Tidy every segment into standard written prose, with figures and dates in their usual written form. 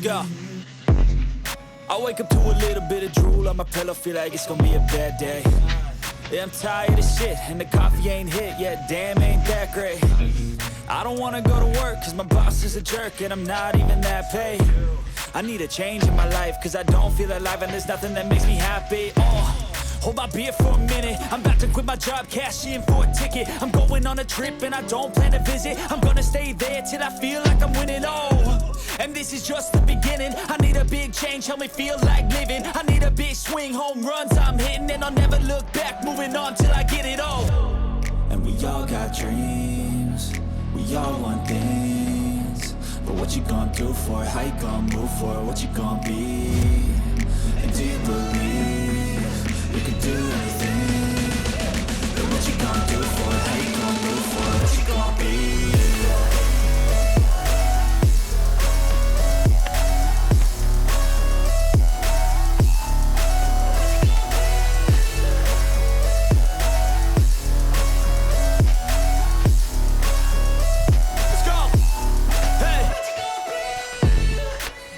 go. I wake up to a little bit of drool on my pillow, feel like it's gonna be a bad day. Yeah, I'm tired of shit, and the coffee ain't hit yet, damn, ain't that great. I don't wanna go to work, cause my boss is a jerk, and I'm not even that paid. I need a change in my life, cause I don't feel alive, and there's nothing that makes me happy. Hold my beer for a minute, I'm about to quit my job, cash in for a ticket. I'm going on a trip and I don't plan to visit. I'm gonna stay there till I feel like I'm winning, and this is just the beginning. I need a big change, help me feel like living. I need a big swing, home runs I'm hitting, and I'll never look back, moving on till I get it all. And we all got dreams, we all want things, but what you gonna do for it? How you gonna move for it? What you gonna be? And do you believe you can do anything? But what you gonna do for it? How you gonna move for it? What you gonna be? Let's go! Hey!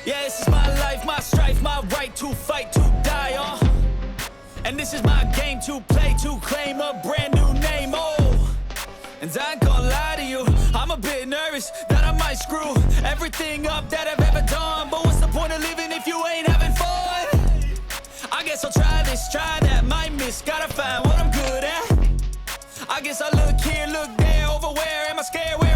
Yeah, this is my life, my strife, my right to fight, to die, and this is my game to play, to claim a brand new name, and I ain't gonna lie to you, I'm a bit nervous that I might screw everything up that I've ever done. But what's the point of living if you ain't having fun? I guess I'll try this, try that, might miss, gotta find what I'm good at. I guess I look here, look there, over where am I scared, where